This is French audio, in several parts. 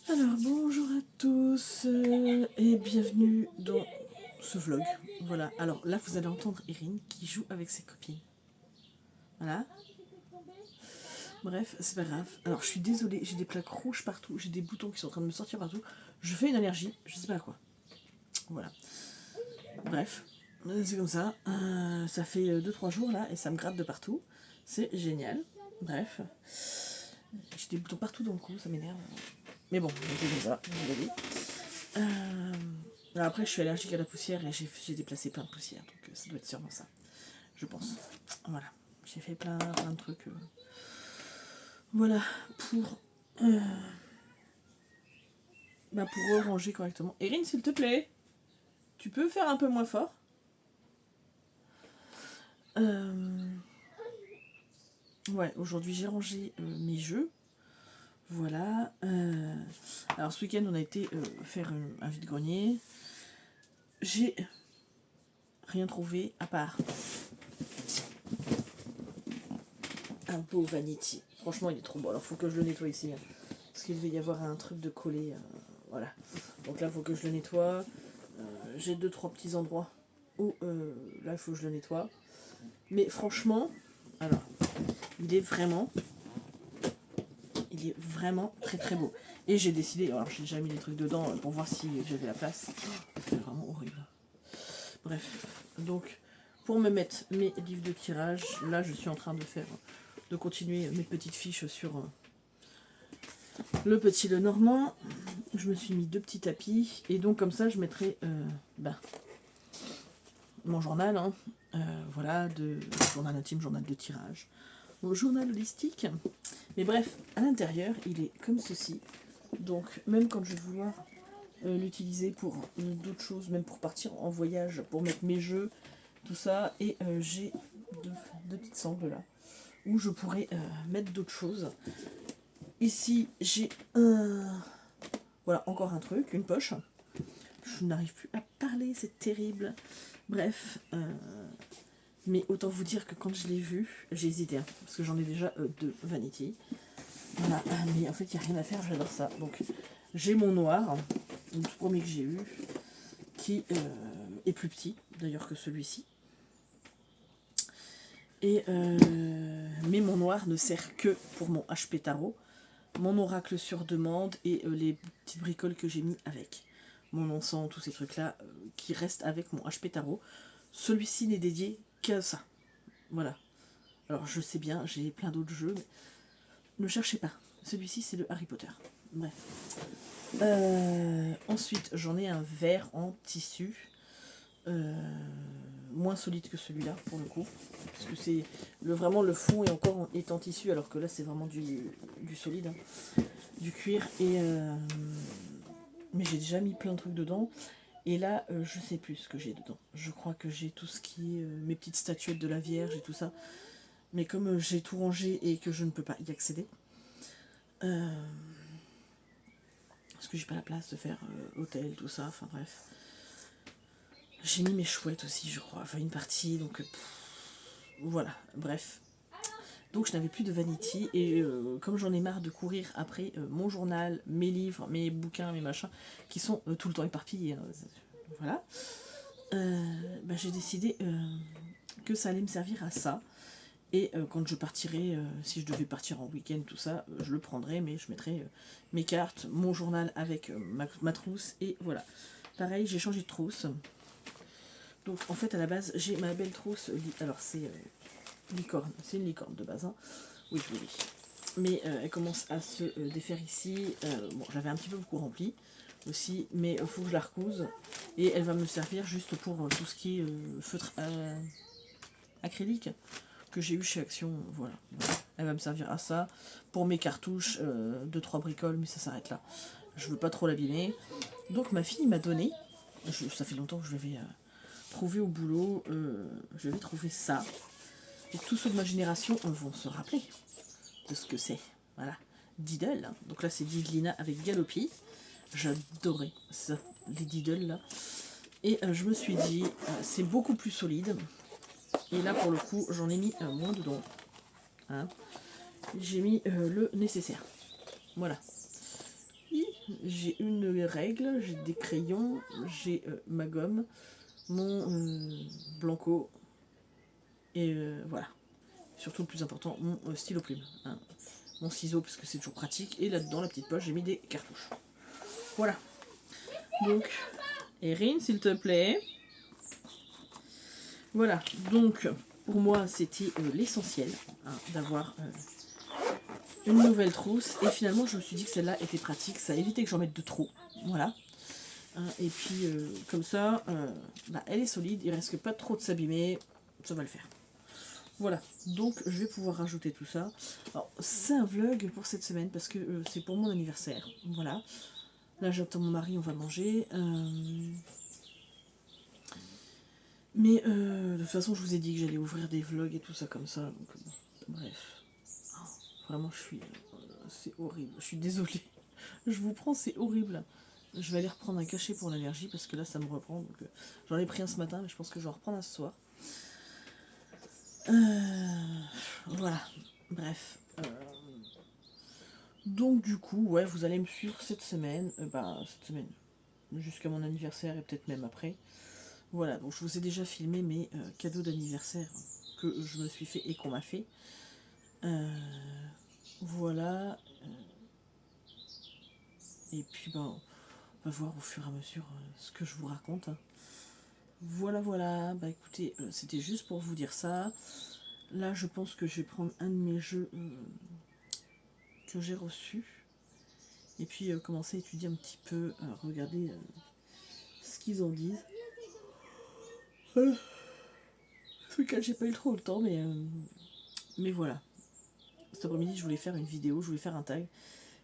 Alors bonjour à tous et bienvenue dans ce vlog. Voilà, alors là vous allez entendre Erin qui joue avec ses copines. Voilà. Bref, c'est pas grave. Alors je suis désolée, j'ai des plaques rouges partout, j'ai des boutons qui sont en train de me sortir partout. Je fais une allergie, je sais pas à quoi. Voilà. Bref, c'est comme ça. Ça fait 2-3 jours là et ça me gratte de partout. C'est génial. Bref. J'ai des boutons partout dans le cou, ça m'énerve. Mais bon, c'est comme ça, je l'ai dit. Après, je suis allergique à la poussière et j'ai déplacé plein de poussière, donc ça doit être sûrement ça, je pense. Voilà, j'ai fait plein de trucs. Voilà, euh, pour ranger correctement. Erin, s'il te plaît, tu peux faire un peu moins fort. Ouais, aujourd'hui j'ai rangé mes jeux. Voilà. Alors ce week-end, on a été faire un vide-grenier. J'ai rien trouvé à part un beau vanity. Franchement, il est trop beau. Alors, faut que je le nettoie ici. Hein, parce qu'il devait y avoir un truc de collé. Voilà. Donc là, il faut que je le nettoie. J'ai 2-3 petits endroits où là, il faut que je le nettoie. Mais franchement, alors, il est vraiment très très beau. Et j'ai décidé, alors j'ai déjà mis des trucs dedans pour voir si j'avais la place. C'est vraiment horrible. Bref, donc pour me mettre mes livres de tirage, là je suis en train de continuer mes petites fiches sur le petit Lenormand. Je me suis mis 2 petits tapis et donc comme ça je mettrai mon journal, hein, voilà, de journal intime, journal de tirage, mon journal holistique. Mais bref, à l'intérieur il est comme ceci. Donc même quand je vais vouloir l'utiliser pour d'autres choses, même pour partir en voyage, pour mettre mes jeux, tout ça, et j'ai deux petites sangles là où je pourrais mettre d'autres choses. Ici j'ai voilà, encore un truc, une poche. Je n'arrive plus à parler, c'est terrible. Bref, mais autant vous dire que quand je l'ai vu, j'ai hésité, hein, parce que j'en ai déjà 2 vanity. Voilà, mais en fait il n'y a rien à faire, j'adore ça. Donc j'ai mon noir, le tout premier que j'ai eu, qui est plus petit d'ailleurs que celui-ci. Et mais mon noir ne sert que pour mon HP Tarot, mon oracle sur demande et les petites bricoles que j'ai mis avec. Mon encens, tous ces trucs-là qui restent avec mon HP Tarot. Celui-ci n'est dédié qu'à ça. Voilà. Alors je sais bien, j'ai plein d'autres jeux, mais ne cherchez pas. Celui-ci, c'est le Harry Potter. Bref. Ensuite, j'en ai un vert en tissu. Moins solide que celui-là pour le coup, parce que c'est vraiment le fond est en tissu, alors que là c'est vraiment du solide, hein, du cuir. Et mais j'ai déjà mis plein de trucs dedans, et là je sais plus ce que j'ai dedans. Je crois que j'ai tout ce qui est mes petites statuettes de la Vierge et tout ça, mais comme j'ai tout rangé et que je ne peux pas y accéder, parce que j'ai pas la place de faire hôtel, tout ça, enfin bref. J'ai mis mes chouettes aussi, je crois, enfin une partie, donc voilà, bref. Donc je n'avais plus de vanity et comme j'en ai marre de courir après mon journal, mes livres, mes bouquins, mes machins, qui sont tout le temps éparpillés, hein, voilà, j'ai décidé que ça allait me servir à ça. Et quand je partirai, si je devais partir en week-end, tout ça, je le prendrai, mais je mettrai mes cartes, mon journal avec ma trousse, et voilà. Pareil, j'ai changé de trousse. Donc en fait à la base j'ai ma belle trousse, alors c'est licorne, c'est une licorne de base, hein. Oui je vous dis. Mais elle commence à se défaire ici. Bon, j'avais un petit peu beaucoup rempli aussi, mais il faut que je la recouse. Et elle va me servir juste pour tout ce qui est feutre acrylique que j'ai eu chez Action. Voilà. Elle va me servir à ça. Pour mes cartouches, 2-3 bricoles, mais ça s'arrête là. Je veux pas trop l'abîmer. Donc ma fille m'a donné, ça fait longtemps que je l'avais trouvé au boulot, je vais trouver ça. Et tous ceux de ma génération vont se rappeler de ce que c'est. Voilà. Diddle. Donc là, c'est Diddlina avec Galopi. J'adorais ça, les Diddle là. Et je me suis dit, c'est beaucoup plus solide. Et là, pour le coup, j'en ai mis moins dedans. Hein. J'ai mis le nécessaire. Voilà. j'ai une règle, j'ai des crayons, j'ai ma gomme, mon blanco, et voilà. Surtout le plus important, mon stylo plume. Hein. Mon ciseau, parce que c'est toujours pratique. Et là-dedans, la petite poche, j'ai mis des cartouches. Voilà. Donc, Erin, s'il te plaît. Voilà. Donc, pour moi, c'était l'essentiel hein, d'avoir une nouvelle trousse. Et finalement, je me suis dit que celle-là était pratique. Ça évitait que j'en mette de trop. Voilà. Hein, et puis, comme ça, bah, elle est solide. Il risque pas trop de s'abîmer. Ça va le faire. Voilà, donc je vais pouvoir rajouter tout ça. Alors, c'est un vlog pour cette semaine parce que c'est pour mon anniversaire. Voilà. Là, j'attends mon mari, on va manger. Mais de toute façon, je vous ai dit que j'allais ouvrir des vlogs et tout ça comme ça. Donc, bref. Oh, vraiment, je suis. C'est horrible. Je suis désolée. Je vous prends, c'est horrible. Je vais aller reprendre un cachet pour l'allergie parce que là, ça me reprend. Donc, j'en ai pris un ce matin, mais je pense que je vais en reprendre un ce soir. Voilà. Bref. Donc du coup, ouais, vous allez me suivre cette semaine, jusqu'à mon anniversaire et peut-être même après. Voilà, donc je vous ai déjà filmé mes cadeaux d'anniversaire que je me suis fait et qu'on m'a fait. Voilà. Et puis on va voir au fur et à mesure ce que je vous raconte. Hein. Voilà, voilà. Bah écoutez, c'était juste pour vous dire ça. Là, je pense que je vais prendre un de mes jeux que j'ai reçus. Et puis commencer à étudier un petit peu, à regarder ce qu'ils en disent. Ce week-end, j'ai pas eu trop le temps, mais voilà. Cet après-midi, je voulais faire une vidéo, je voulais faire un tag.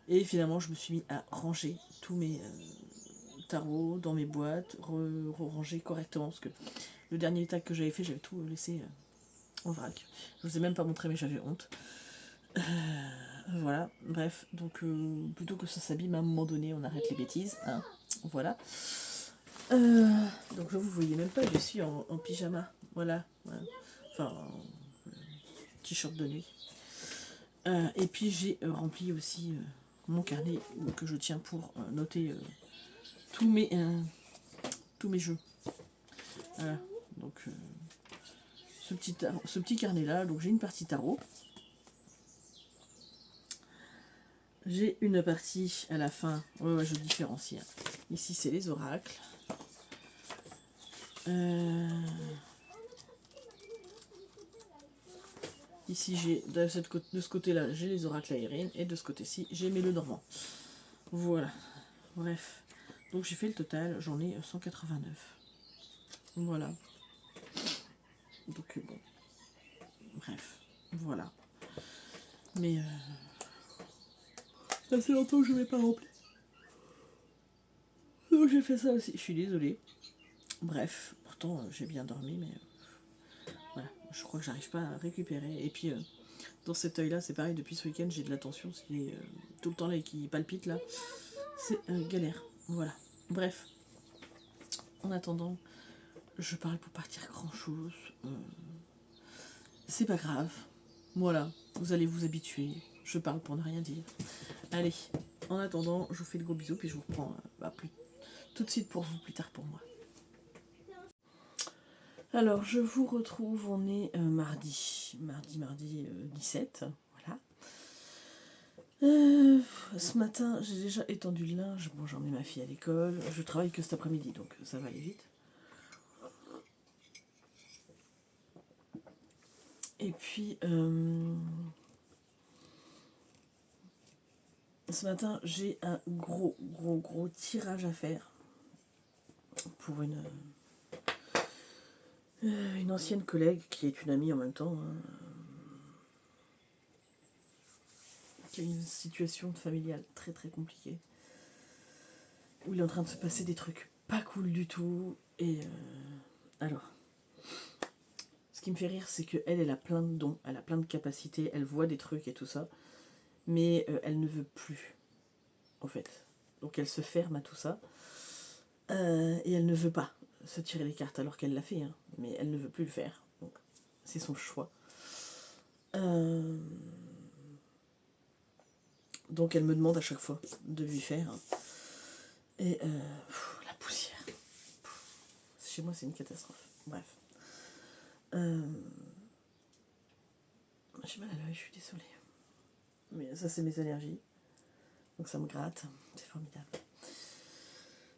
Et finalement, je me suis mis à ranger tous mes tarots dans mes boîtes, ranger correctement. Parce que le dernier tag que j'avais fait, j'avais tout laissé en vrac. Je vous ai même pas montré, mais j'avais honte. Voilà, bref. Donc, plutôt que ça s'abîme à un moment donné, on arrête les bêtises. Hein. Voilà. Donc là, vous voyez même pas, je suis en pyjama. Voilà. Voilà. Enfin, en t-shirt de nuit. Et puis j'ai rempli aussi mon carnet que je tiens pour noter tous mes jeux. Voilà. Donc ce petit carnet là, donc j'ai une partie tarot. J'ai une partie à la fin, ouais, je différencie. Hein. Ici c'est les oracles. Ici j'ai de ce côté-là j'ai les oracles aériens et de ce côté-ci j'ai mes le normand. Voilà. Bref. Donc j'ai fait le total, j'en ai 189. Voilà. Donc bon. Bref. Voilà. Mais ça fait longtemps que je ne l'ai pas rempli. Donc j'ai fait ça aussi. Je suis désolée. Bref. Pourtant j'ai bien dormi, mais voilà. Je crois que j'arrive pas à récupérer. Et puis dans cet œil là, c'est pareil. Depuis ce week-end, j'ai de la tension, ce qui est tout le temps là et qui palpite là. C'est galère. Voilà. Bref. En attendant, je parle pour partir grand chose. C'est pas grave. Voilà. Vous allez vous habituer. Je parle pour ne rien dire. Allez. En attendant, je vous fais de gros bisous puis je vous reprends tout de suite pour vous, plus tard pour moi. Alors, je vous retrouve, on est mardi 17, voilà. Ce matin, j'ai déjà étendu le linge, bon, j'emmène ma fille à l'école, je travaille que cet après-midi, donc ça va aller vite. Et puis, ce matin, j'ai un gros tirage à faire pour une ancienne collègue qui est une amie en même temps, hein, qui a une situation familiale très très compliquée, où il est en train de se passer des trucs pas cool du tout. Et alors, ce qui me fait rire, c'est qu'elle, elle a plein de dons, elle a plein de capacités, elle voit des trucs et tout ça, mais elle ne veut plus, en fait. Donc elle se ferme à tout ça, et elle ne veut pas se tirer les cartes alors qu'elle l'a fait, hein, mais elle ne veut plus le faire. Donc c'est son choix. Donc elle me demande à chaque fois de lui faire. Et la poussière. Chez moi, c'est une catastrophe. Bref. J'ai mal à l'œil, je suis désolée. Mais ça, c'est mes allergies. Donc ça me gratte. C'est formidable.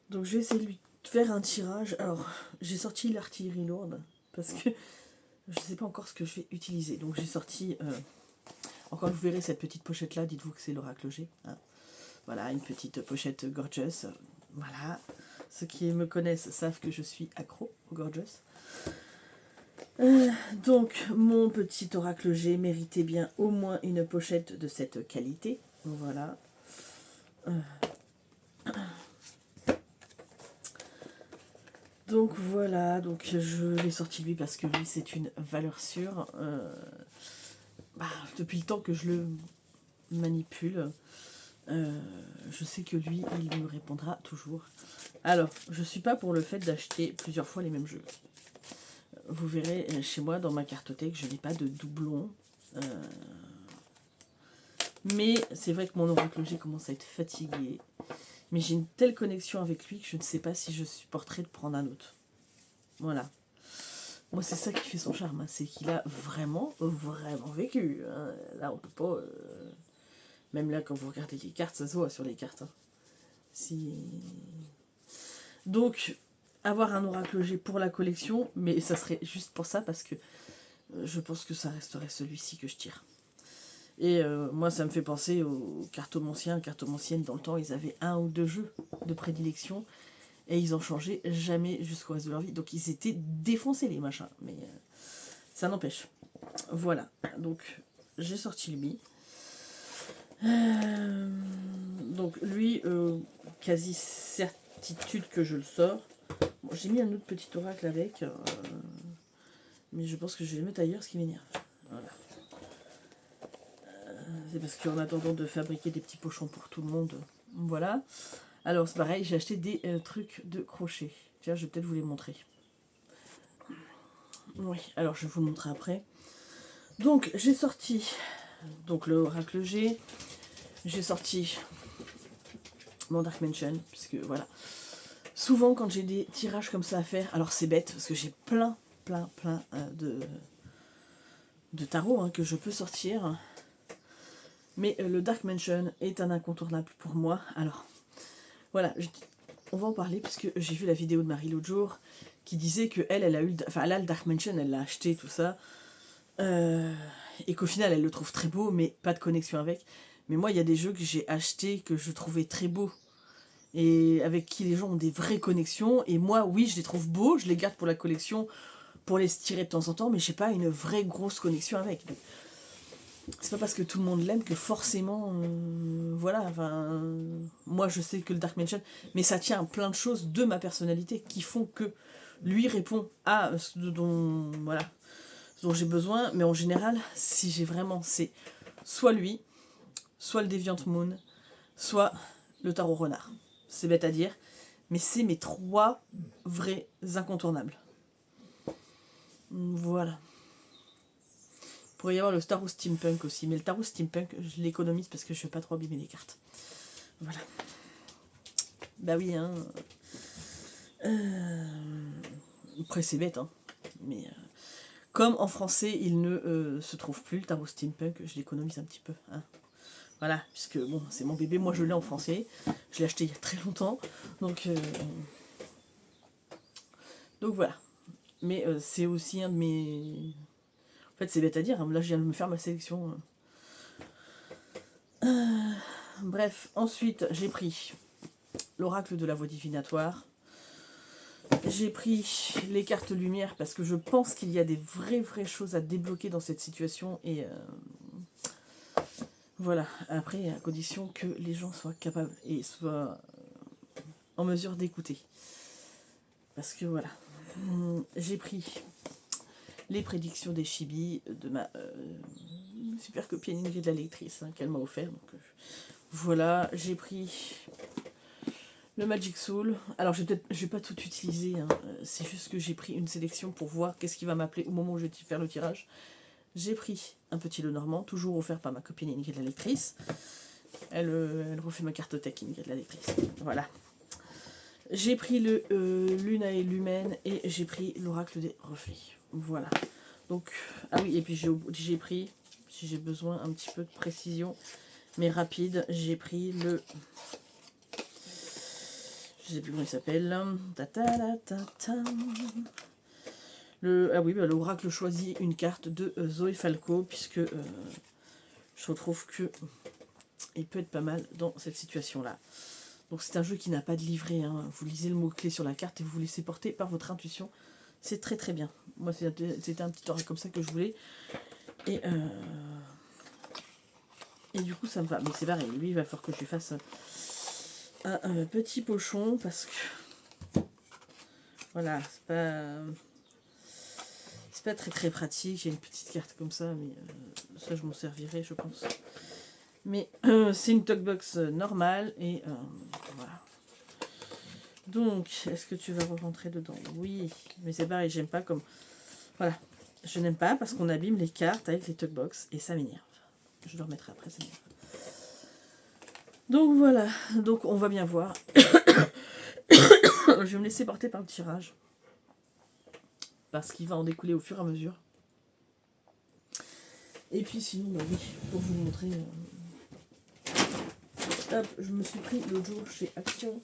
Donc je vais essayer de lui faire un tirage. Alors, j'ai sorti l'artillerie lourde. Parce que je ne sais pas encore ce que je vais utiliser. Donc j'ai sorti... encore, vous verrez cette petite pochette-là. Dites-vous que c'est l'oracle G. Hein. Voilà, une petite pochette Gorgeous. Voilà. Ceux qui me connaissent savent que je suis accro au Gorgeous. Donc, mon petit oracle G méritait bien au moins une pochette de cette qualité. Voilà. Donc voilà, donc je l'ai sorti lui parce que lui c'est une valeur sûre. Depuis le temps que je le manipule, je sais que lui, il me répondra toujours. Alors, je suis pas pour le fait d'acheter plusieurs fois les mêmes jeux. Vous verrez, chez moi, dans ma cartothèque, je n'ai pas de doublons. Mais c'est vrai que mon oracle G commence à être fatigué. Mais j'ai une telle connexion avec lui que je ne sais pas si je supporterai de prendre un autre. Voilà. Moi, c'est ça qui fait son charme. Hein. C'est qu'il a vraiment, vraiment vécu. Hein. Là, on peut pas... Même là, quand vous regardez les cartes, ça se voit sur les cartes. Hein. Si... Donc, avoir un oracle G pour la collection, mais ça serait juste pour ça, parce que je pense que ça resterait celui-ci que je tire. Et moi, ça me fait penser aux cartomanciens. Cartomanciennes, dans le temps, ils avaient 1 ou 2 jeux de prédilection, et ils en changeaient jamais jusqu'au reste de leur vie. Donc, ils étaient défoncés, les machins. Mais ça n'empêche. Voilà. Donc, j'ai sorti lui. Donc, lui, quasi certitude que je le sors. Bon, j'ai mis un autre petit oracle avec, mais je pense que je vais le mettre ailleurs, ce qui m'énerve. Voilà. C'est parce qu'en attendant de fabriquer des petits pochons pour tout le monde, voilà. Alors c'est pareil, j'ai acheté des trucs de crochet. Tiens, je vais peut-être vous les montrer. Oui, alors je vais vous le montrer après. Donc j'ai sorti donc le oracle G. J'ai sorti mon Dark Mansion, puisque voilà. Souvent quand j'ai des tirages comme ça à faire, alors c'est bête, parce que j'ai plein de tarot hein, que je peux sortir. Mais le Dark Mansion est un incontournable pour moi. Alors, voilà, on va en parler, puisque j'ai vu la vidéo de Marie l'autre jour, qui disait que elle a eu, enfin, elle a le Dark Mansion, elle l'a acheté, tout ça, et qu'au final, elle le trouve très beau, mais pas de connexion avec. Mais moi, il y a des jeux que j'ai achetés, que je trouvais très beaux, et avec qui les gens ont des vraies connexions, et moi, oui, je les trouve beaux, je les garde pour la collection, pour les tirer de temps en temps, mais j'ai pas une vraie grosse connexion avec. Donc, c'est pas parce que tout le monde l'aime que forcément, voilà, enfin, moi je sais que le Dark Mansion, mais ça tient à plein de choses de ma personnalité qui font que lui répond à ce dont, voilà, ce dont j'ai besoin, mais en général, si j'ai vraiment, c'est soit lui, soit le Deviant Moon, soit le Tarot Renard. C'est bête à dire, mais c'est mes 3 vrais incontournables. Voilà. Il pourrait y avoir le Tarot Steampunk aussi, mais le Tarot Steampunk, je l'économise parce que je ne vais pas trop abîmer les cartes. Voilà. Bah oui, hein. Après, c'est bête, hein. Mais comme en français, il ne se trouve plus, le Tarot Steampunk, je l'économise un petit peu. Hein. Voilà, puisque bon, c'est mon bébé, moi je l'ai en français. Je l'ai acheté il y a très longtemps. Donc voilà. Mais c'est aussi un de mes... En fait, c'est bête à dire, hein. Là je viens de me faire ma sélection. Bref, ensuite j'ai pris l'oracle de la voie divinatoire. J'ai pris les cartes lumière parce que je pense qu'il y a des vraies choses à débloquer dans cette situation. Et voilà, après, à condition que les gens soient capables et soient en mesure d'écouter. Parce que voilà, j'ai pris les prédictions des Chibi de ma super copine Ingrid, la lectrice, hein, qu'elle m'a offert. Donc, voilà, j'ai pris le Magic Soul. Alors, je vais pas tout utiliser, hein. C'est juste que j'ai pris une sélection pour voir qu'est-ce qui va m'appeler au moment où je vais faire le tirage. J'ai pris un petit Lenormand, toujours offert par ma copine Ingrid, la lectrice. Elle refait ma cartothèque, Ingrid, la lectrice. Voilà. J'ai pris le Lunae Lumen et j'ai pris l'Oracle des Reflets. Voilà. Donc, ah oui, et puis j'ai pris, si j'ai besoin un petit peu de précision, mais rapide, j'ai pris le... Je sais plus comment il s'appelle. Ah oui, bah, l'Oracle choisit une carte de Zoé Falco, puisque je trouve que il peut être pas mal dans cette situation-là. Donc c'est un jeu qui n'a pas de livret, hein. Vous lisez le mot-clé sur la carte et vous vous laissez porter par votre intuition. C'est très très bien. Moi c'était un petit oracle comme ça que je voulais. Et du coup ça me va. Mais c'est pareil, lui il va falloir que je lui fasse un petit pochon parce que voilà, c'est pas très très pratique. Il y a une petite carte comme ça, mais ça je m'en servirai je pense. Mais c'est une talkbox normale et voilà. Donc, est-ce que tu vas rentrer dedans? Oui, mais c'est pareil, j'aime pas comme... Voilà, je n'aime pas parce qu'on abîme les cartes avec les talkbox et ça m'énerve. Je le remettrai après, ça m'énerve. Donc voilà, donc on va bien voir. Je vais me laisser porter par le tirage parce qu'il va en découler au fur et à mesure. Et puis sinon, bah oui, pour vous montrer... Hop, je me suis pris l'autre jour chez Action.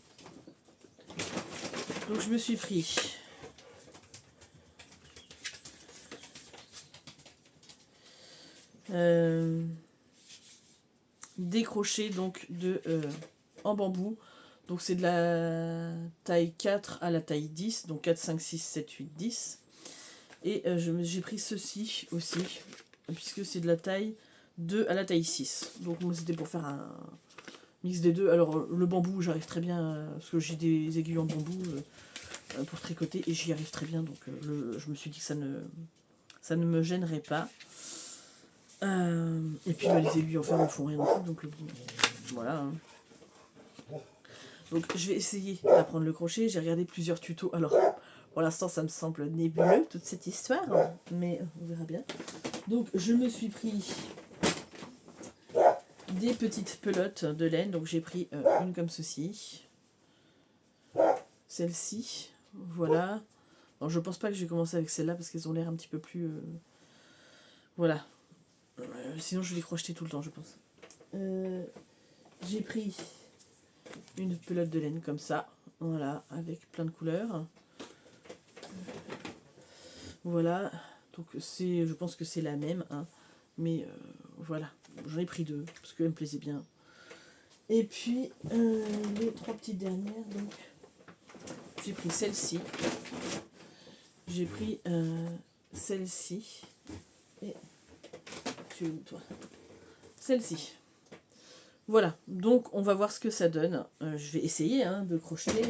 Donc je me suis pris des crochets donc en bambou. Donc c'est de la taille 4 à la taille 10, donc 4, 5, 6, 7, 8, 10. Et j'ai pris ceci aussi, puisque c'est de la taille 2 à la taille 6. Donc moi c'était pour faire un mix des deux. Alors le bambou j'arrive très bien, parce que j'ai des aiguilles en bambou pour tricoter et j'y arrive très bien. Donc je me suis dit que ça ne me gênerait pas. Et puis les aiguilles en fer ne font rien non plus, donc voilà. Hein. Donc je vais essayer d'apprendre le crochet. J'ai regardé plusieurs tutos. Alors pour l'instant ça me semble nébuleux toute cette histoire, mais on verra bien. Donc je me suis pris des petites pelotes de laine. Donc j'ai pris une comme ceci. Celle-ci. Voilà. Alors, je pense pas que je vais commencer avec celle-là parce qu'elles ont l'air un petit peu plus... Voilà. Sinon je vais les crocheter tout le temps je pense. J'ai pris une pelote de laine comme ça. Voilà. Avec plein de couleurs. Voilà. Donc je pense que c'est la même. Hein. Mais voilà. J'en ai pris deux parce qu'elle me plaisait bien. Et puis les trois petites dernières. Donc j'ai pris celle-ci. J'ai pris celle-ci. Et tu es où toi? Celle-ci. Voilà, donc on va voir ce que ça donne. Je vais essayer hein, de crocheter.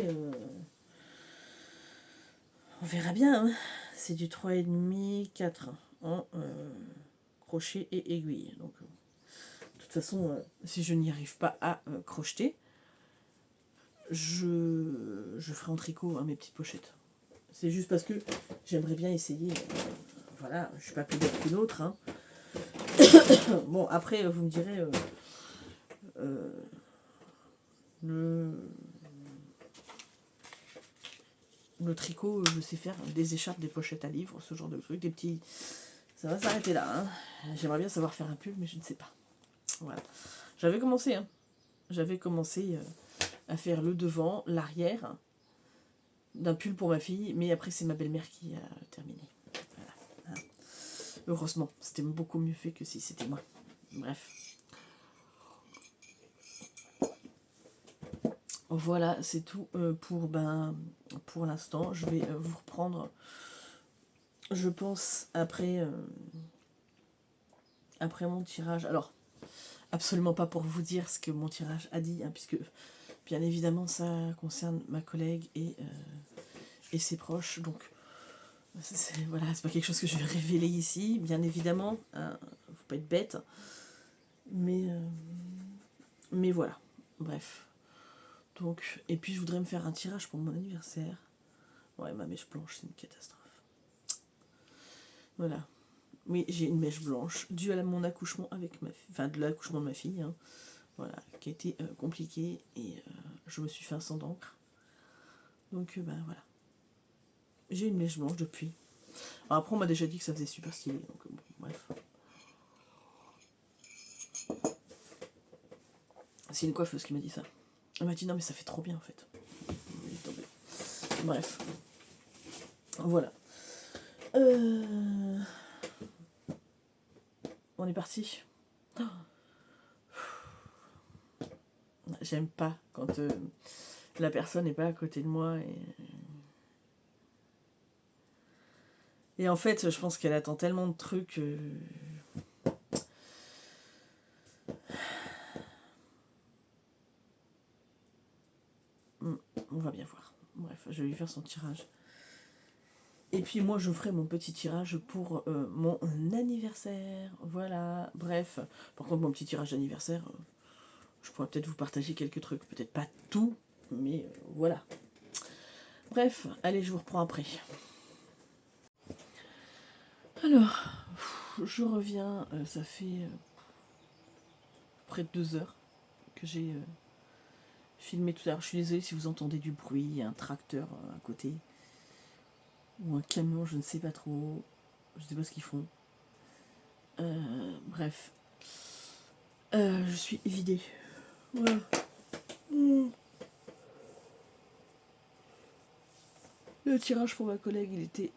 On verra bien. Hein. C'est du 3,5, 4 en crochet et aiguille. Donc, de toute façon, si je n'y arrive pas à crocheter, je ferai en tricot hein, mes petites pochettes. C'est juste parce que j'aimerais bien essayer. Voilà, je suis pas plus bête qu'une autre. Hein. Bon, après, vous me direz... le tricot, je sais faire des écharpes, des pochettes à livres, ce genre de trucs, des petits... Ça va s'arrêter là. Hein. J'aimerais bien savoir faire un pull, mais je ne sais pas. Voilà. J'avais commencé, hein. J'avais commencé à faire le devant, l'arrière d'un pull pour ma fille, mais après c'est ma belle-mère qui a terminé. Voilà. Hein. Heureusement, c'était beaucoup mieux fait que si c'était moi. Bref. Voilà, c'est tout pour l'instant. Je vais vous reprendre, je pense, après mon tirage. Alors, absolument pas pour vous dire ce que mon tirage a dit, hein, puisque bien évidemment ça concerne ma collègue et ses proches. Donc, voilà, c'est pas quelque chose que je vais révéler ici, bien évidemment. Hein, faut pas être bête. Mais voilà, bref. Donc, et puis je voudrais me faire un tirage pour mon anniversaire. Ouais, ma mèche blanche, c'est une catastrophe. Voilà. Oui, j'ai une mèche blanche due à mon accouchement avec ma fille, enfin de l'accouchement de ma fille, hein, voilà, qui a été compliqué et je me suis fait un sang d'encre. Donc ben voilà. J'ai une mèche blanche depuis. Alors, après on m'a déjà dit que ça faisait super stylé, donc bon, bref. C'est une coiffeuse qui m'a dit ça. Elle m'a dit non mais ça fait trop bien en fait. Bref. Voilà. On est parti. J'aime pas quand la personne n'est pas à côté de moi. Et en fait, je pense qu'elle attend tellement de trucs. On va bien voir. Bref, je vais lui faire son tirage. Et puis moi, je ferai mon petit tirage pour mon anniversaire. Voilà, bref. Par contre, mon petit tirage d'anniversaire, je pourrais peut-être vous partager quelques trucs. Peut-être pas tout, mais voilà. Bref, allez, je vous reprends après. Alors, je reviens. Ça fait près de 2 heures que j'ai filmé tout à l'heure. Je suis désolée si vous entendez du bruit. Il y a un tracteur à côté. Ou un camion, je ne sais pas trop. Je ne sais pas ce qu'ils font. Bref. Je suis vidée. Voilà. Le tirage pour ma collègue, il était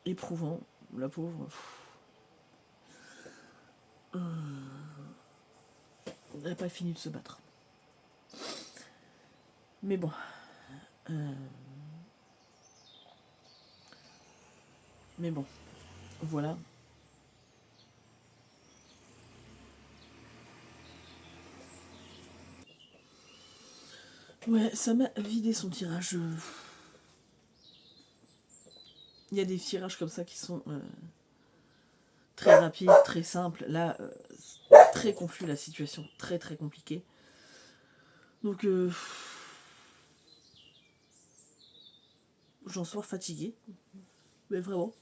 éprouvant. La pauvre. Elle n'a pas fini de se battre. Mais bon. Mais bon. Voilà. Ouais, ça m'a vidé son tirage. Il y a des tirages comme ça qui sont très rapides, très simples. Là, très confus la situation, très très compliquée. Donc, j'en sors fatiguée. Mais vraiment.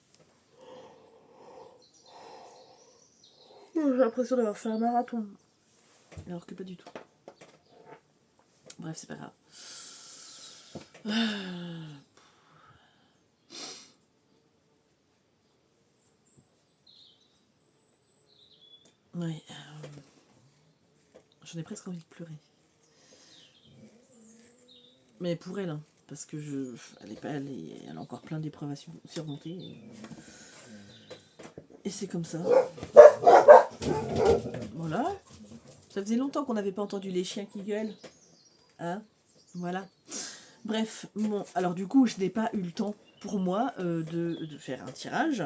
J'ai l'impression d'avoir fait un marathon. Alors que pas du tout. Bref, c'est pas grave. Ouais. J'en ai presque envie de pleurer. Mais pour elle, hein, parce que elle a encore plein d'épreuves à surmonter. Et c'est comme ça. Voilà. Ça faisait longtemps qu'on n'avait pas entendu les chiens qui gueulent. Hein? Voilà. Bref, bon, alors du coup, je n'ai pas eu le temps pour moi de faire un tirage.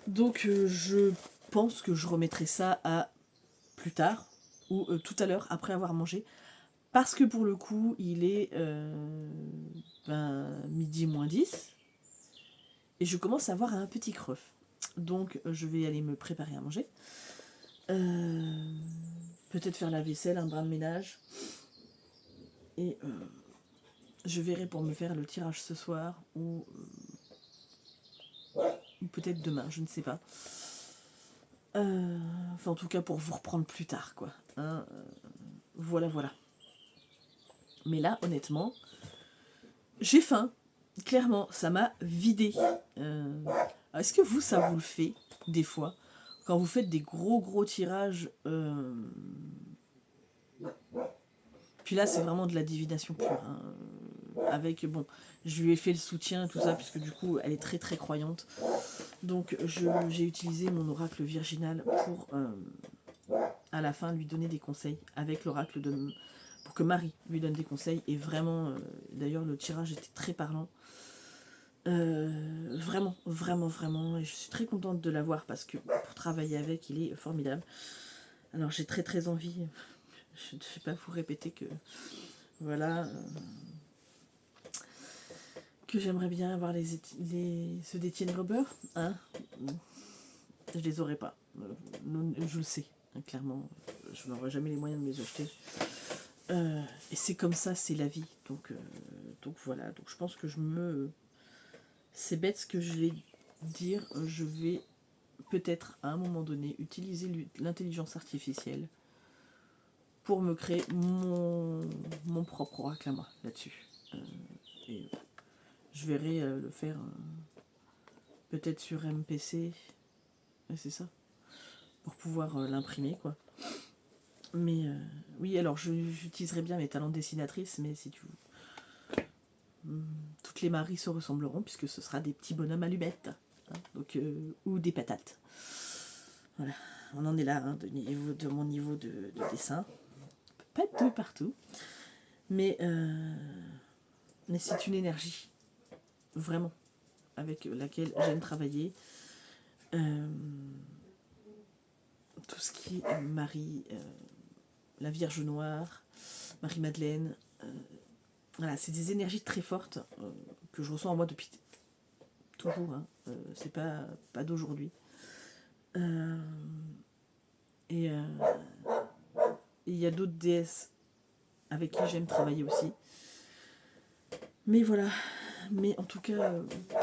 Donc je pense que je remettrai ça à plus tard, ou tout à l'heure, après avoir mangé. Parce que pour le coup, il est midi moins 10. Et je commence à avoir un petit creux. Donc je vais aller me préparer à manger. Peut-être faire la vaisselle, un brin de ménage. Et je verrai pour me faire le tirage ce soir ou peut-être demain, je ne sais pas. Enfin, en tout cas, pour vous reprendre plus tard, quoi. Hein, voilà, voilà. Mais là, honnêtement, j'ai faim. Clairement, ça m'a vidé. Est-ce que vous, ça vous le fait, des fois, quand vous faites des gros tirages Puis là, c'est vraiment de la divination pure. Hein. Avec, bon, je lui ai fait le soutien, tout ça, puisque du coup, elle est très très croyante. Donc, j'ai utilisé mon oracle virginal pour, à la fin, lui donner des conseils avec l'oracle pour que Marie lui donne des conseils. Et vraiment, d'ailleurs, le tirage était très parlant. Vraiment. Et je suis très contente de l'avoir parce que pour travailler avec, il est formidable. Alors, j'ai très très envie. Je ne vais pas vous répéter que voilà que j'aimerais bien avoir ceux d'Étienne Robert, hein. Je les aurais pas, je le sais, hein, clairement, je n'aurai jamais les moyens de me les acheter. Et c'est comme ça, c'est la vie. Donc voilà, donc je pense que c'est bête ce que je vais dire, je vais peut-être à un moment donné utiliser l'intelligence artificielle pour me créer mon mon propre oracle à moi là-dessus. Et je verrai le faire peut-être sur MPC, c'est ça, pour pouvoir l'imprimer, quoi. Mais oui, alors j'utiliserai bien mes talents de dessinatrice, mais si tu toutes les Maries se ressembleront, puisque ce sera des petits bonhommes allumettes, hein, donc, ou des patates. Voilà, on en est là, hein, de mon niveau de dessin. Pas de partout, mais c'est une énergie, vraiment, avec laquelle j'aime travailler. Tout ce qui est Marie, la Vierge Noire, Marie-Madeleine, voilà, c'est des énergies très fortes que je ressens en moi depuis toujours, hein, c'est pas d'aujourd'hui. Et il y a d'autres déesses avec qui j'aime travailler aussi. Mais voilà, mais en tout cas,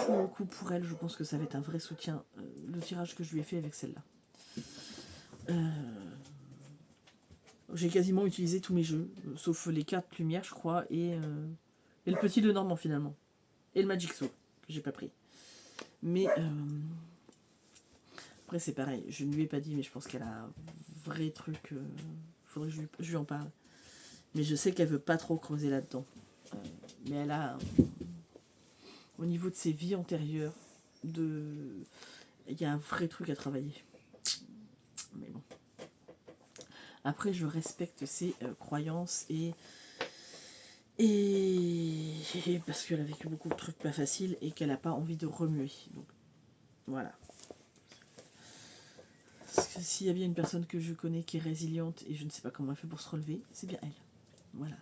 pour le coup, pour elle, je pense que ça va être un vrai soutien, le tirage que je lui ai fait avec celle-là. J'ai quasiment utilisé tous mes jeux, sauf les cartes lumière, je crois, et le petit de Normand finalement. Et le Magic Saw, que j'ai pas pris. Mais après c'est pareil, je ne lui ai pas dit, mais je pense qu'elle a un vrai truc, faudrait que je lui en parle. Mais je sais qu'elle veut pas trop creuser là-dedans. Mais elle a, au niveau de ses vies antérieures, il y a un vrai truc à travailler. Mais bon. Après, je respecte ses croyances et parce qu'elle a vécu beaucoup de trucs pas faciles et qu'elle n'a pas envie de remuer. Donc voilà. Parce que s'il y a bien une personne que je connais qui est résiliente et je ne sais pas comment elle fait pour se relever, c'est bien elle. Voilà.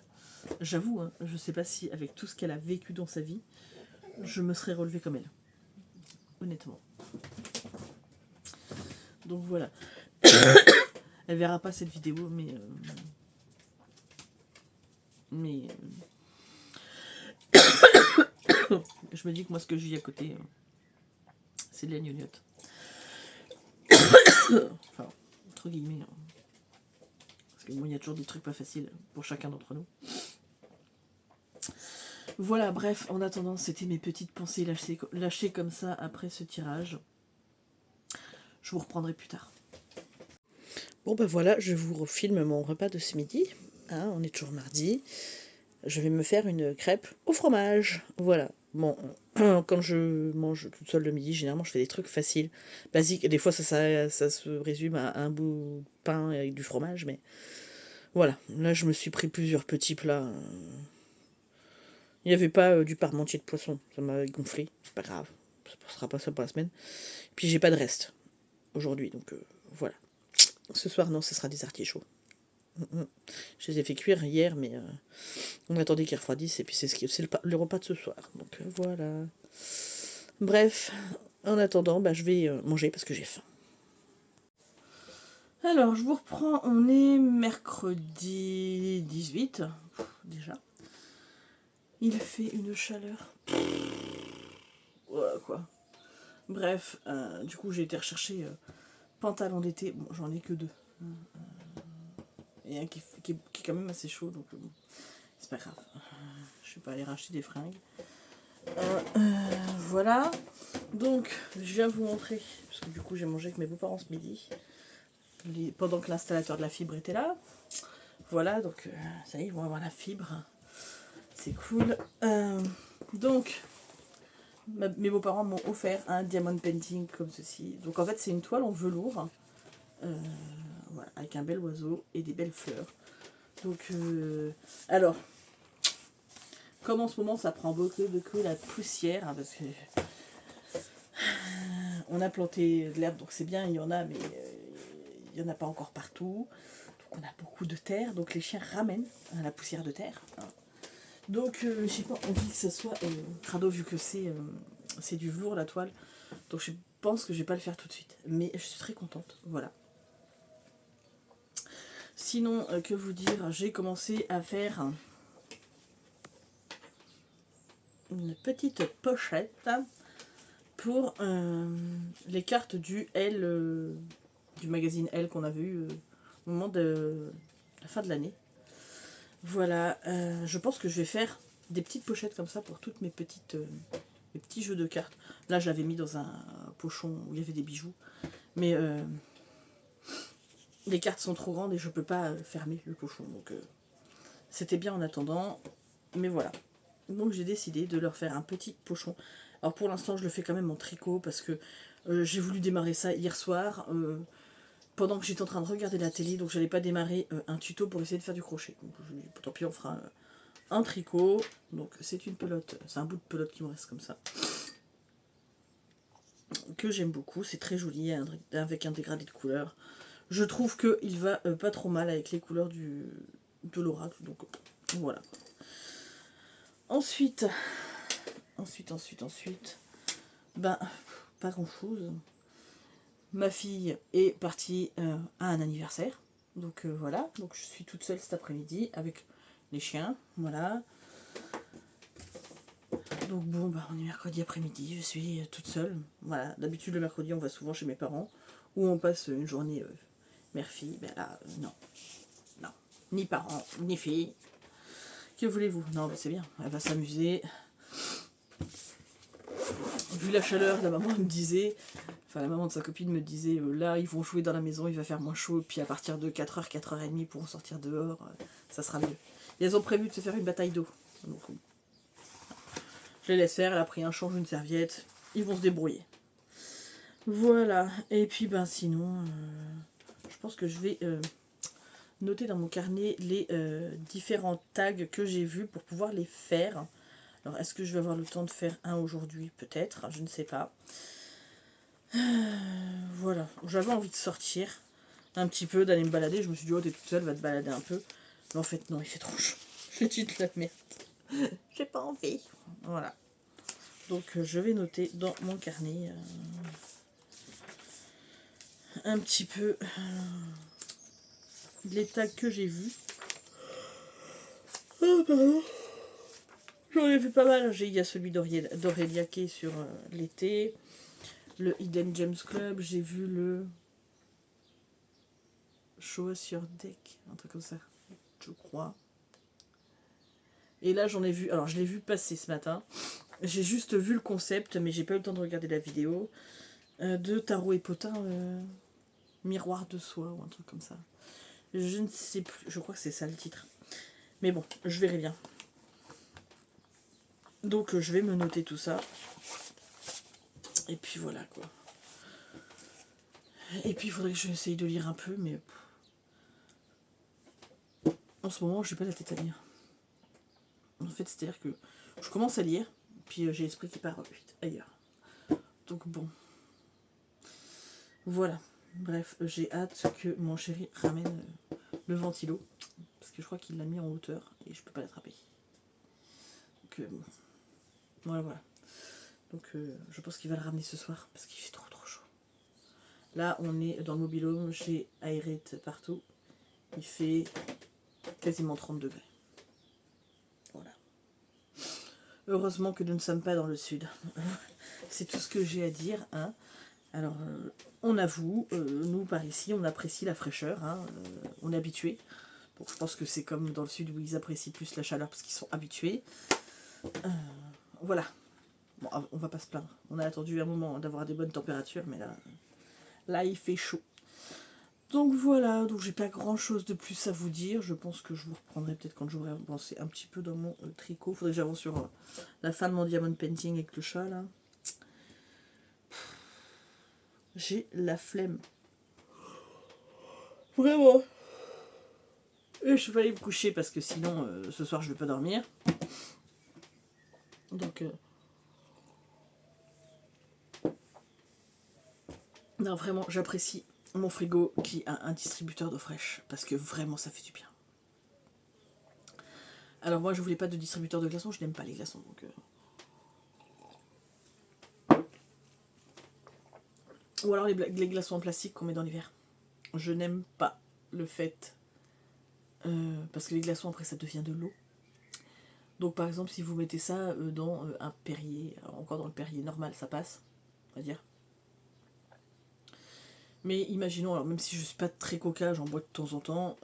J'avoue, hein, je ne sais pas si avec tout ce qu'elle a vécu dans sa vie, je me serais relevée comme elle. Honnêtement. Donc voilà. Elle verra pas cette vidéo, mais je me dis que moi ce que je vis à côté, c'est de la gnognotte. Enfin, entre guillemets. Parce que bon, il y a toujours des trucs pas faciles pour chacun d'entre nous. Voilà, bref, en attendant, c'était mes petites pensées lâchées comme ça après ce tirage. Je vous reprendrai plus tard. Bon ben voilà, je vous refilme mon repas de ce midi. Hein, on est toujours mardi. Je vais me faire une crêpe au fromage. Voilà. Bon, quand je mange toute seule le midi, généralement je fais des trucs faciles, basiques. Et des fois ça se résume à un bout de pain avec du fromage, mais voilà. Là je me suis pris plusieurs petits plats. Il n'y avait pas du parmentier de poisson, ça m'a gonflé. C'est pas grave, ça ne sera pas ça pour la semaine. Puis j'ai pas de reste aujourd'hui, donc voilà. Ce soir non, ce sera des artichauts. Je les ai fait cuire hier, mais on attendait qu'ils refroidissent, et puis c'est le repas de ce soir. Donc voilà. Bref, en attendant, je vais manger parce que j'ai faim. Alors, je vous reprends, on est mercredi 18, déjà. Il fait une chaleur. Voilà quoi. Bref, du coup j'ai été rechercher pantalon d'été. Bon, j'en ai que 2. Et un qui est quand même assez chaud, donc bon, c'est pas grave. Je vais pas aller racheter des fringues. Voilà. Donc, je viens vous montrer, parce que du coup j'ai mangé avec mes beaux-parents ce midi, pendant que l'installateur de la fibre était là. Voilà, donc ça y est, ils vont avoir la fibre. C'est cool. Donc, mes beaux-parents m'ont offert un diamond painting comme ceci. Donc en fait c'est une toile en velours, voilà, avec un bel oiseau et des belles fleurs. Donc alors, comme en ce moment ça prend beaucoup la poussière, hein, parce que on a planté de l'herbe, donc c'est bien, il y en a, mais il n'y en a pas encore partout. Donc on a beaucoup de terre, donc les chiens ramènent la poussière de terre. Hein. Donc j'ai pas envie que ça soit crado, vu que c'est du velours la toile. Donc je pense que je vais pas le faire tout de suite. Mais je suis très contente, voilà. Sinon, que vous dire, j'ai commencé à faire une petite pochette pour les cartes du L, du magazine L qu'on avait eu au moment de la fin de l'année. Voilà, je pense que je vais faire des petites pochettes comme ça pour toutes mes petits jeux de cartes. Là, j'avais mis dans un pochon où il y avait des bijoux, mais les cartes sont trop grandes et je peux pas fermer le pochon, donc c'était bien en attendant, mais voilà. Donc j'ai décidé de leur faire un petit pochon. Alors pour l'instant, je le fais quand même en tricot parce que j'ai voulu démarrer ça hier soir. Pendant que j'étais en train de regarder la télé, donc j'allais pas démarrer un tuto pour essayer de faire du crochet. Donc, tant pis, on fera un tricot. Donc c'est une pelote, c'est un bout de pelote qui me reste comme ça, que j'aime beaucoup, c'est très joli, avec un dégradé de couleurs. Je trouve qu'il va pas trop mal avec les couleurs de l'oracle, donc voilà. Ensuite, ben, pas grand chose. Ma fille est partie à un anniversaire. Donc voilà, donc je suis toute seule cet après-midi avec les chiens. Voilà. Donc bon, bah, on est mercredi après-midi, je suis toute seule. Voilà, d'habitude le mercredi on va souvent chez mes parents où on passe une journée mère-fille. Ben là, non. Non. Ni parents, ni fille. Que voulez-vous? Non, mais c'est bien, elle va s'amuser. Vu la chaleur, la maman me disait, enfin la maman de sa copine me disait, là ils vont jouer dans la maison, il va faire moins chaud, puis à partir de 4h, 4h30 pour sortir dehors, ça sera mieux. Et elles ont prévu de se faire une bataille d'eau. Donc, je les laisse faire, elle a pris un change, une serviette, ils vont se débrouiller. Voilà, et puis ben sinon, je pense que je vais noter dans mon carnet les différents tags que j'ai vus pour pouvoir les faire. Alors est-ce que je vais avoir le temps de faire un aujourd'hui? Peut-être, je ne sais pas. Voilà, j'avais envie de sortir un petit peu, d'aller me balader. Je me suis dit, oh, t'es toute seule, va te balader un peu. Mais en fait, non, il fait trop chaud. Je dis de la merde. J'ai pas envie. Voilà. Donc, je vais noter dans mon carnet un petit peu les tags que j'ai vus. Oh, pardon. J'en ai vu pas mal. Il y a celui d'Aurélia qui est sur l'été. Le Hidden Gems Club. J'ai vu le Show Us Your Deck. Un truc comme ça, je crois. Et là, j'en ai vu. Alors, je l'ai vu passer ce matin. J'ai juste vu le concept, mais j'ai pas eu le temps de regarder la vidéo. De Tarot et Potin, Miroir de Soie, ou un truc comme ça. Je ne sais plus. Je crois que c'est ça le titre. Mais bon, je verrai bien. Donc, je vais me noter tout ça. Et puis voilà, quoi. Et puis, il faudrait que j'essaye de lire un peu, mais en ce moment, j'ai pas la tête à lire. En fait, c'est-à-dire que je commence à lire, puis j'ai l'esprit qui part vite ailleurs. Donc bon. Voilà. Bref, j'ai hâte que mon chéri ramène le ventilo. Parce que je crois qu'il l'a mis en hauteur et je peux pas l'attraper. Donc voilà, voilà. Donc je pense qu'il va le ramener ce soir parce qu'il fait trop trop chaud. Là, on est dans le mobil-home, j'ai aéré partout. Il fait quasiment 30 degrés. Voilà. Heureusement que nous ne sommes pas dans le sud. C'est tout ce que j'ai à dire. Hein. Alors, on avoue, nous par ici, on apprécie la fraîcheur. Hein, on est habitué. Donc, je pense que c'est comme dans le sud où ils apprécient plus la chaleur parce qu'ils sont habitués. Voilà. Bon, on va pas se plaindre. On a attendu un moment d'avoir des bonnes températures, mais là il fait chaud. Donc voilà, donc j'ai pas grand chose de plus à vous dire. Je pense que je vous reprendrai peut-être quand j'aurai avancé un petit peu dans mon tricot. Faudrait que j'avance sur la fin de mon diamond painting avec le chat là. J'ai la flemme. Vraiment. Et je vais aller me coucher parce que sinon ce soir je vais pas dormir. Donc non, vraiment, j'apprécie mon frigo qui a un distributeur d'eau fraîche parce que vraiment ça fait du bien. Alors moi je voulais pas de distributeur de glaçons, je n'aime pas les glaçons donc ou alors les glaçons en plastique qu'on met dans l'hiver. Je n'aime pas le fait parce que les glaçons après ça devient de l'eau. Donc par exemple si vous mettez ça dans un Perrier, encore dans le Perrier normal ça passe, on va dire. Mais imaginons, alors même si je suis pas très coca, j'en bois de temps en temps,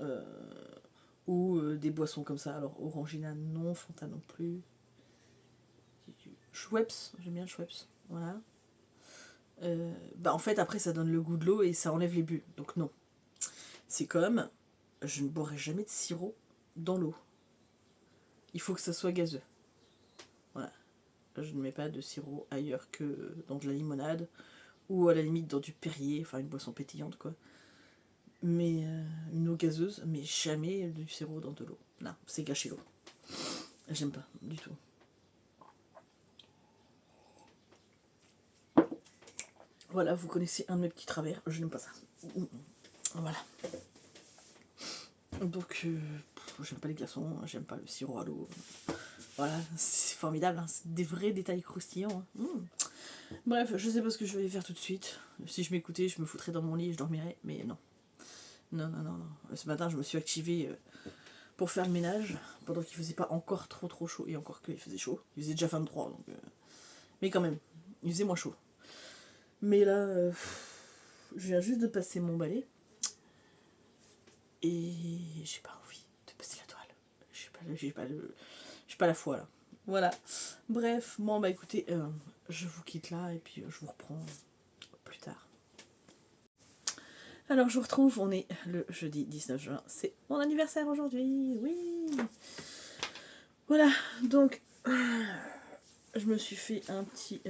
ou des boissons comme ça. Alors Orangina non, Fanta non plus. Schweppes, j'aime bien Schweppes, voilà. En fait après ça donne le goût de l'eau et ça enlève les bulles, donc non. C'est comme, je ne boirai jamais de sirop dans l'eau. Il faut que ça soit gazeux. Voilà. Je ne mets pas de sirop ailleurs que dans de la limonade ou à la limite dans du Perrier, enfin une boisson pétillante quoi. Mais une eau gazeuse, mais jamais du sirop dans de l'eau. Non, c'est gâcher l'eau. J'aime pas du tout. Voilà, vous connaissez un de mes petits travers, je n'aime pas ça. Voilà. Donc, j'aime pas les glaçons, j'aime pas le sirop à l'eau. Voilà, c'est formidable, hein, c'est des vrais détails croustillants. Hein. Bref, je sais pas ce que je vais faire tout de suite. Si je m'écoutais, je me foutrais dans mon lit et je dormirais, mais non. Non. Ce matin, je me suis activée pour faire le ménage, pendant qu'il faisait pas encore trop chaud, et encore qu'il faisait chaud. Il faisait déjà 23, donc... Mais quand même, il faisait moins chaud. Mais là, je viens juste de passer mon balai. Et j'ai pas envie de passer la toile. J'ai pas la foi là. Voilà. Bref, bon bah écoutez, je vous quitte là et puis je vous reprends plus tard. Alors je vous retrouve, on est le jeudi 19 juin, c'est mon anniversaire aujourd'hui, oui. Voilà, donc je me suis fait un petit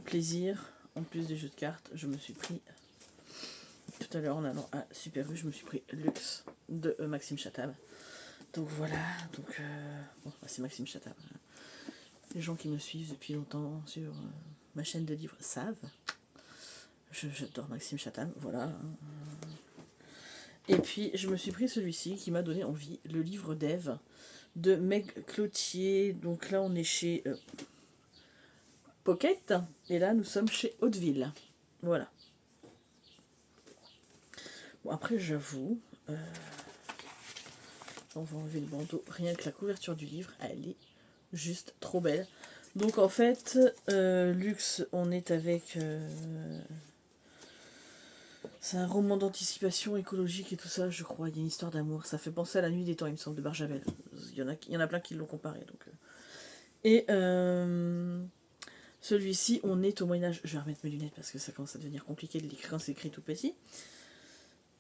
plaisir, en plus des jeux de cartes, je me suis pris, tout à l'heure en allant à Super U, je me suis pris Luxe de Maxime Chatham. Donc voilà, donc bon, c'est Maxime Chatham. Les gens qui me suivent depuis longtemps sur ma chaîne de livres savent. J'adore Maxime Chatham, voilà. Et puis je me suis pris celui-ci qui m'a donné envie, le livre d'Ève de Meg Cloutier. Donc là on est chez Pocket et là nous sommes chez Hauteville. Voilà. Bon après j'avoue, on va enlever le bandeau, rien que la couverture du livre, elle est juste trop belle. Donc en fait, Luxe, on est avec... c'est un roman d'anticipation écologique et tout ça, je crois. Il y a une histoire d'amour. Ça fait penser à La Nuit des Temps, il me semble, de Barjavel. Il y en a plein qui l'ont comparé. Donc. Et celui-ci, on est au Moyen-Âge. Je vais remettre mes lunettes parce que ça commence à devenir compliqué de l'écrire quand c'est écrit tout petit.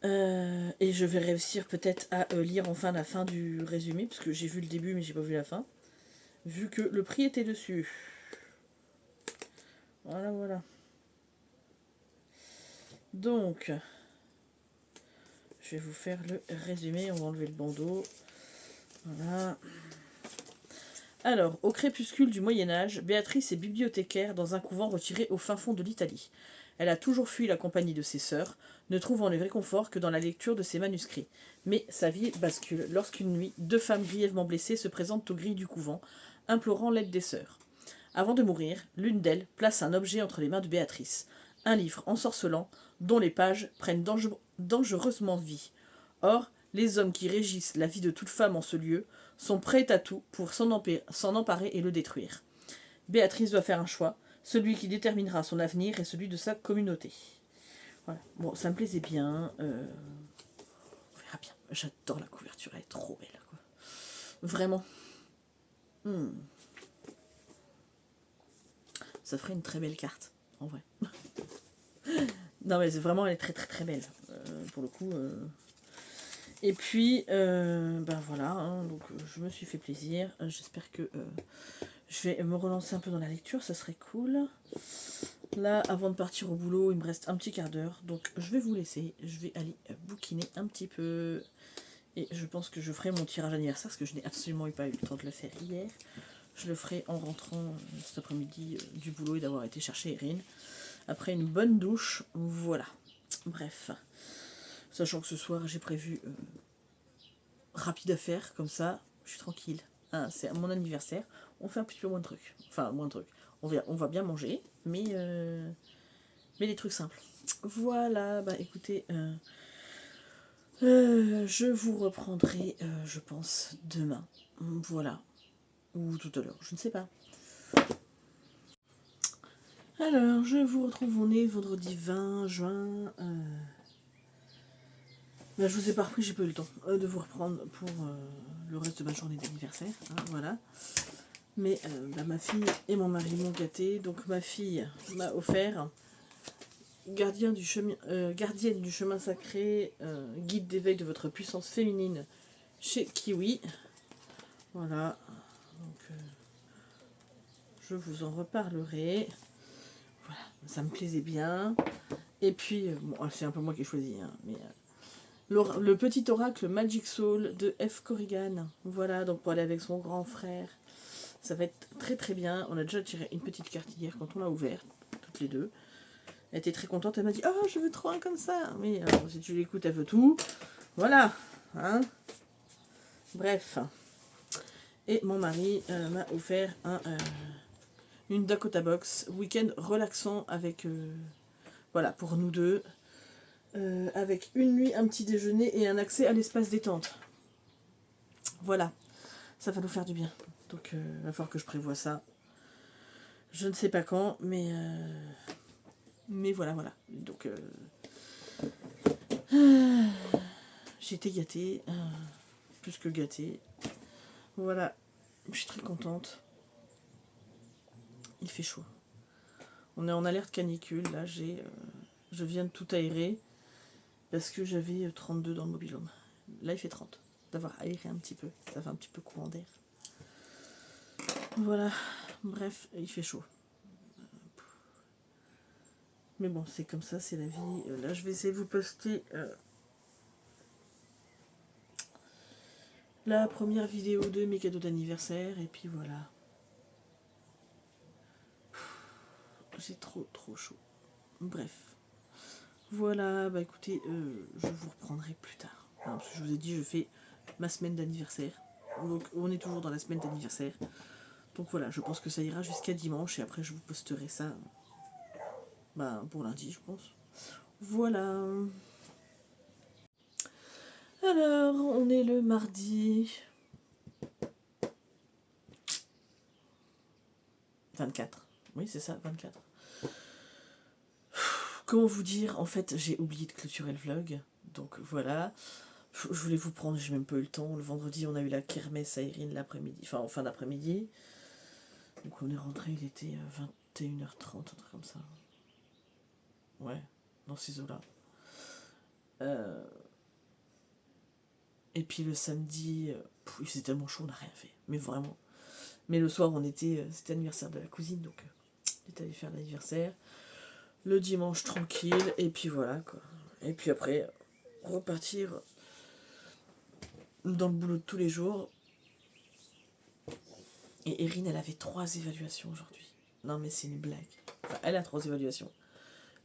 Et je vais réussir peut-être à lire enfin la fin du résumé, parce que j'ai vu le début mais j'ai pas vu la fin. Vu que le prix était dessus. Voilà. Donc, je vais vous faire le résumé. On va enlever le bandeau. Voilà. Alors, au crépuscule du Moyen-Âge, Béatrice est bibliothécaire dans un couvent retiré au fin fond de l'Italie. Elle a toujours fui la compagnie de ses sœurs, ne trouvant le réconfort que dans la lecture de ses manuscrits. Mais sa vie bascule lorsqu'une nuit, 2 femmes grièvement blessées se présentent aux grilles du couvent, implorant l'aide des sœurs. Avant de mourir, l'une d'elles place un objet entre les mains de Béatrice, un livre ensorcelant dont les pages prennent dangereusement vie. Or, les hommes qui régissent la vie de toute femme en ce lieu sont prêts à tout pour s'en emparer et le détruire. Béatrice doit faire un choix, celui qui déterminera son avenir et celui de sa communauté. Voilà. Bon, ça me plaisait bien. On verra bien. J'adore la couverture, elle est trop belle. Quoi. Vraiment. Ça ferait une très belle carte, en vrai. Non, mais vraiment, elle est très très très belle. Pour le coup. Et puis, voilà. Hein, donc, je me suis fait plaisir. J'espère que je vais me relancer un peu dans la lecture, ça serait cool. Là, avant de partir au boulot, il me reste un petit quart d'heure. Donc, je vais vous laisser. Je vais aller bouquiner un petit peu. Et je pense que je ferai mon tirage anniversaire, parce que je n'ai absolument pas eu le temps de le faire hier. Je le ferai en rentrant cet après-midi du boulot et d'avoir été chercher Erin. Après une bonne douche, voilà. Bref. Sachant que ce soir, j'ai prévu rapide à faire, comme ça, je suis tranquille. Hein, c'est mon anniversaire, on fait un petit peu moins de trucs. Enfin, moins de trucs. On va bien manger, mais des trucs simples. Voilà, bah écoutez, je vous reprendrai, je pense, demain. Voilà. Ou tout à l'heure, je ne sais pas. Alors, je vous retrouve, on est vendredi 20 juin. Ben, je vous ai pas repris, j'ai pas eu le temps de vous reprendre pour le reste de ma journée d'anniversaire. Hein, voilà. Mais ma fille et mon mari m'ont gâté. Donc ma fille m'a offert gardienne du chemin sacré, guide d'éveil de votre puissance féminine chez Kiwi. Voilà. Donc je vous en reparlerai. Voilà, ça me plaisait bien. Et puis, bon, c'est un peu moi qui ai choisi, hein, mais le petit oracle Magic Soul de F. Corrigan. Voilà, donc pour aller avec son grand frère. Ça va être très très bien. On a déjà tiré une petite carte hier quand on l'a ouverte, toutes les deux. Elle était très contente, elle m'a dit « Oh, je veux trop un comme ça !» Mais si tu l'écoutes, elle veut tout. Voilà, hein. Bref. Et mon mari m'a offert une Dakota Box, week-end relaxant avec... voilà, pour nous deux. Avec une nuit, un petit déjeuner et un accès à l'espace détente. Voilà, ça va nous faire du bien. Donc il va falloir que je prévoie ça. Je ne sais pas quand, mais voilà, voilà. Donc j'ai été gâtée, plus que gâtée. Voilà, je suis très contente. Il fait chaud. On est en alerte canicule, là je viens de tout aérer parce que j'avais 32 dans le mobil-home. Là il fait 30. D'avoir aéré un petit peu, ça fait un petit peu courant d'air. Voilà, bref, il fait chaud. Mais bon, c'est comme ça, c'est la vie. Là, je vais essayer de vous poster la première vidéo de mes cadeaux d'anniversaire. Et puis voilà. J'ai trop chaud. Bref. Voilà, bah écoutez, je vous reprendrai plus tard. Hein, parce que je vous ai dit, je fais ma semaine d'anniversaire. Donc on est toujours dans la semaine d'anniversaire. Donc voilà, je pense que ça ira jusqu'à dimanche. Et après, je vous posterai ça pour lundi, je pense. Voilà. Alors, on est le mardi 24. Oui, c'est ça, 24. Comment vous dire? En fait, j'ai oublié de clôturer le vlog. Donc voilà. Je voulais vous prendre, j'ai même pas eu le temps. Le vendredi, on a eu la kermesse à Erin l'après-midi. Enfin, en fin d'après-midi. Donc on est rentré, il était 21h30, un truc comme ça. Ouais, dans ces eaux-là. Et puis le samedi, il faisait tellement chaud, on n'a rien fait. Mais vraiment. Mais le soir, c'était l'anniversaire de la cousine, donc on est allé faire l'anniversaire. Le dimanche, tranquille, et puis voilà, quoi. Et puis après, repartir dans le boulot de tous les jours. Et Erin, elle avait 3 évaluations aujourd'hui. Non, mais c'est une blague. Enfin, elle a 3 évaluations.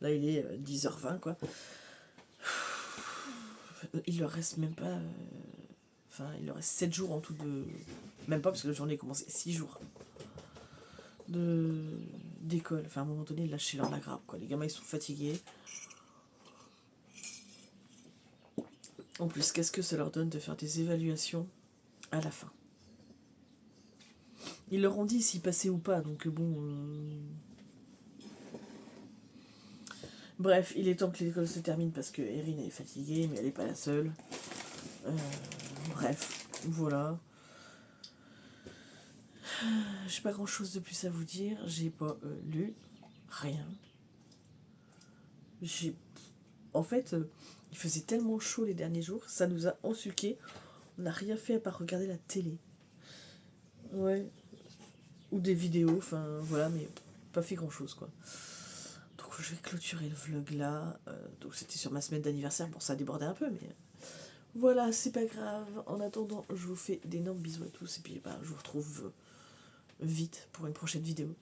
Là, il est 10h20, quoi. Il leur reste même pas... Enfin, il leur reste 7 jours en tout de... Même pas, parce que la journée a commencé 6 jours d'école. Enfin, à un moment donné, lâchez-leur la grappe, quoi. Les gamins, ils sont fatigués. En plus, qu'est-ce que ça leur donne de faire des évaluations à la fin? Ils leur ont dit s'ils passaient ou pas, donc bon... Bref, il est temps que l'école se termine parce que Erin est fatiguée, mais elle n'est pas la seule. Bref, voilà. J'ai pas grand chose de plus à vous dire. J'ai pas lu rien. En fait, il faisait tellement chaud les derniers jours, ça nous a ensuqués. On n'a rien fait à part regarder la télé. Ouais. Ou des vidéos, enfin voilà, mais pas fait grand chose, quoi. Donc je vais clôturer le vlog là. Donc c'était sur ma semaine d'anniversaire, bon ça a débordé un peu, mais voilà, c'est pas grave. En attendant, je vous fais d'énormes bisous à tous et puis je vous retrouve vite pour une prochaine vidéo.